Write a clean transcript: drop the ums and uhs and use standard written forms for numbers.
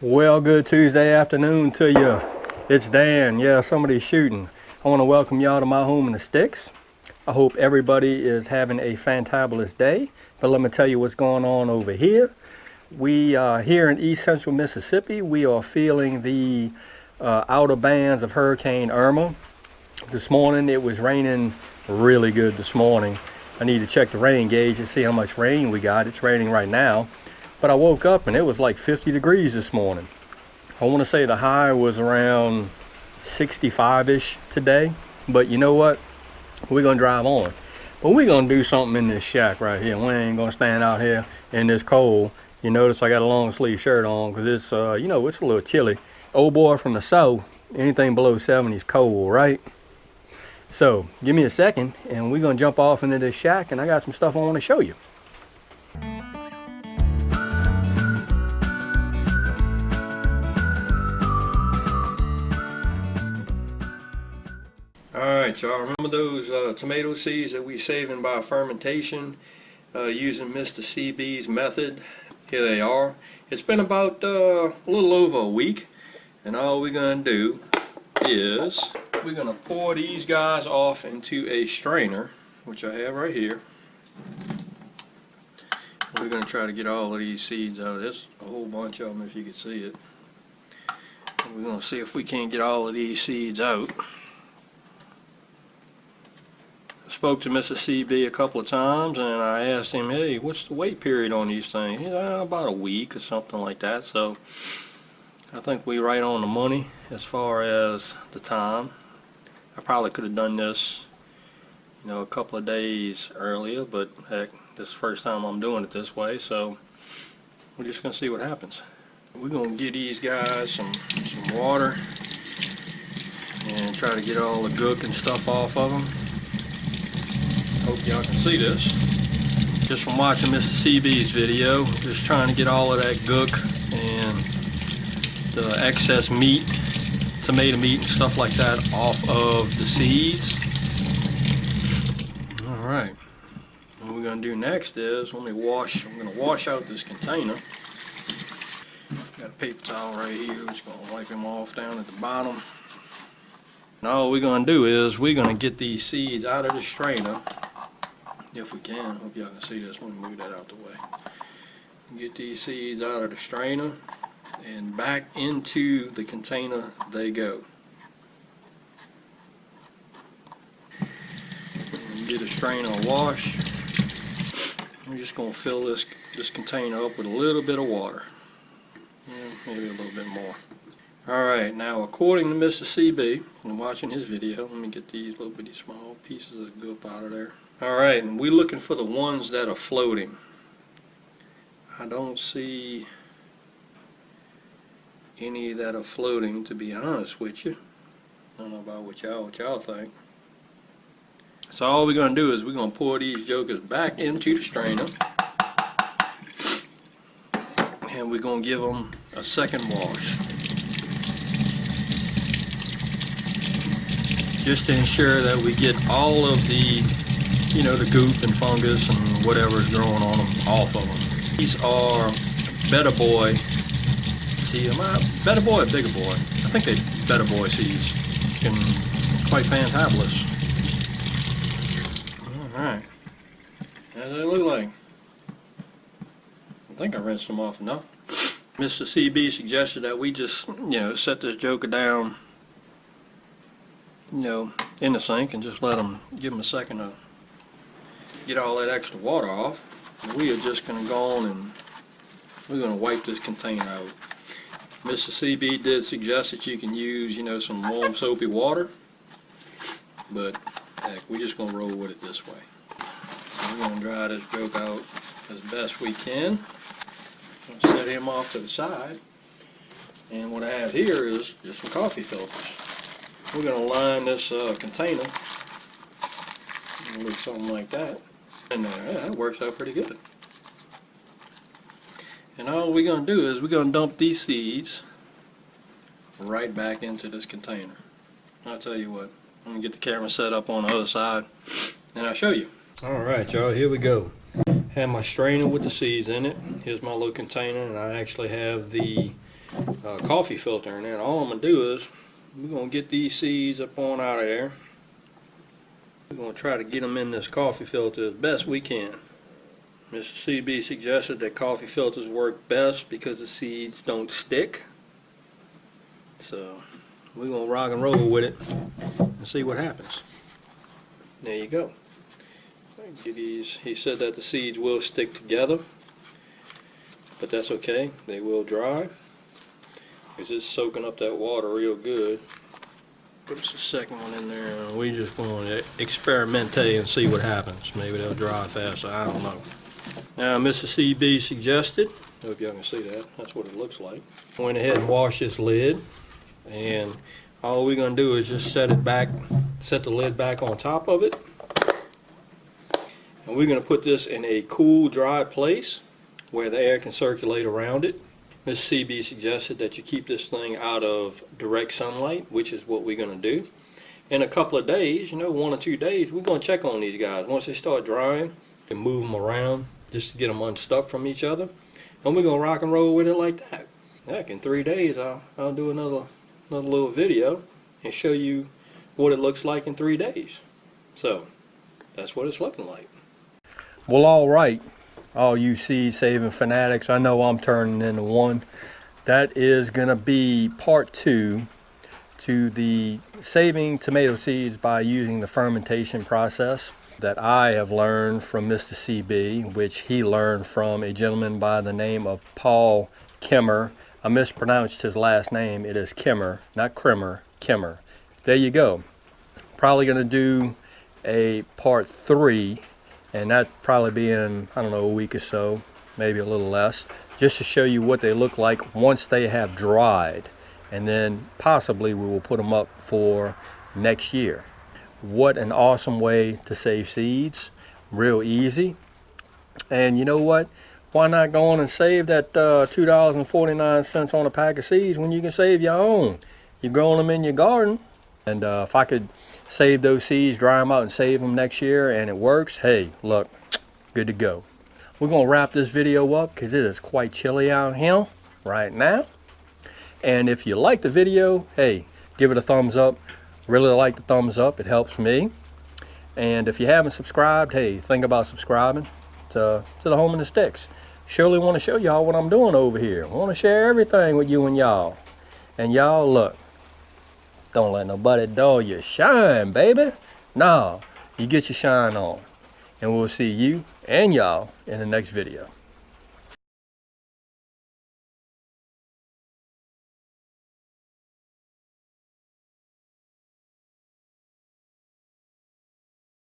Well, good Tuesday afternoon to you. It's Dan. Yeah, somebody's shooting. I want to welcome y'all to my home in the sticks. I hope everybody is having a fantabulous day. But let me tell you what's going on over here. We here in East Central Mississippi, we are feeling the outer bands of Hurricane Irma. This morning it was raining really good this morning. I need to check the rain gauge and see how much rain we got. It's raining right now. But I woke up and it was like 50 degrees this morning. I want to say the high was around 65-ish today. But you know what? We're going to drive on. But we're going to do something in this shack right here. We ain't going to stand out here in this cold. You notice I got a long sleeve shirt on because it's, you know, it's a little chilly. Old boy from the south, anything below 70 is cold, right? So give me a second and we're going to jump off into this shack and I got some stuff I want to show you. Alright y'all, remember those tomato seeds that we saving by fermentation using Mr. CB's method? Here they are. It's been about a little over a week, and all we're going to do is we're going to pour these guys off into a strainer, which I have right here. We're going to try to get all of these seeds out. There's a whole bunch of them if you can see it. And we're going to see if we can't get all of these seeds out. Spoke to Mr. CB a couple of times and I asked him, hey, what's the wait period on these things? He's about a week or something like that. So I think we right on the money as far as the time. I probably could have done this, you know, a couple of days earlier, but heck, this is the first time I'm doing it this way, so we're just gonna see what happens. We're gonna give these guys some water and try to get all the gook and stuff off of them. Hope y'all can see this. Just from watching Mr. CB's video, just trying to get all of that gook and the excess meat, tomato meat and stuff like that off of the seeds. Alright, what we're going to do next is, I'm going to wash out this container. Got a paper towel right here, just going to wipe them off down at the bottom. And all we're going to do is, we're going to get these seeds out of the strainer. If we can, hope y'all can see this. Let me move that out the way. Get these seeds out of the strainer and back into the container they go. And get a strainer wash. We're just going to fill this container up with a little bit of water. Yeah, maybe a little bit more. Alright, now according to Mr. CB, and watching his video, let me get these little bitty small pieces of goop out of there. Alright, and we're looking for the ones that are floating. I don't see any that are floating, to be honest with you. I don't know about what y'all think. So all we're going to do is we're going to pour these jokers back into the strainer. And we're going to give them a second wash. Just to ensure that we get all of the, you know, the goop and fungus and whatever is growing on them off of them. These are Better Boy. See, am I Better Boy or Bigger Boy? I think they're Better Boy seeds. And quite fantabulous. Alright. How do they look like? I think I rinsed them off enough. Mr. CB suggested that we just, you know, set this joker down, you know, in the sink and just give them a second to get all that extra water off. And we are just going to go on and we're going to wipe this container out. Mr. CB did suggest that you can use, you know, some warm soapy water, but heck, we're just going to roll with it this way. So we're going to dry this joke out as best we can. I'm going to set him off to the side, and what I have here is just some coffee filters. We're going to line this container. It'll look something like that. And that works out pretty good. And all we're going to do is we're going to dump these seeds right back into this container. I'll tell you what, I'm going to get the camera set up on the other side and I'll show you. Alright y'all, here we go. Have my strainer with the seeds in it. Here's my little container, and I actually have the coffee filter in there. And all I'm going to do is we're going to get these seeds up on out of there. We're going to try to get them in this coffee filter as best we can. Mr. CB suggested that coffee filters work best because the seeds don't stick. So we're going to rock and roll with it and see what happens. There you go. He said that the seeds will stick together, but that's okay. They will dry. It's just soaking up that water real good. Put us a second one in there, and we just going to experimentate and see what happens. Maybe they'll dry faster. I don't know. Now, Mr. CB suggested, I hope y'all can see that. That's what it looks like. Went ahead and washed this lid, and all we're going to do is just set the lid back on top of it. And we're going to put this in a cool, dry place where the air can circulate around it. Mr. CB suggested that you keep this thing out of direct sunlight, which is what we're going to do. In a couple of days, 1 or 2 days, we're going to check on these guys. Once they start drying, and move them around just to get them unstuck from each other. And we're going to rock and roll with it like that. Heck, in 3 days, I'll do another little video and show you what it looks like in 3 days. So, that's what it's looking like. Well, alright, all you seed saving fanatics, I know I'm turning into one. That is going to be part 2 to the saving tomato seeds by using the fermentation process that I have learned from Mr. CB, which he learned from a gentleman by the name of Paul Kimmer. I mispronounced his last name. It is Kimmer, not Krimmer, Kimmer. There you go. Probably going to do a part 3, and that probably be in, I don't know, a week or so, maybe a little less, just to show you what they look like once they have dried. And then possibly we will put them up for next year. What an awesome way to save seeds. Real easy. And you know what? Why not go on and save that $2.49 on a pack of seeds when you can save your own? You're growing them in your garden. And if I could save those seeds, dry them out and save them next year, and it works, hey, look, good to go. We're going to wrap this video up because it is quite chilly out here right now. And if you like the video, hey, give it a thumbs up. Really like the thumbs up. It helps me. And if you haven't subscribed, hey, think about subscribing to the Home in the Sticks. Surely want to show y'all what I'm doing over here. I want to share everything with you and y'all. And y'all, look, don't let nobody dull your shine, baby. No, you get your shine on. And we'll see you and y'all in the next video.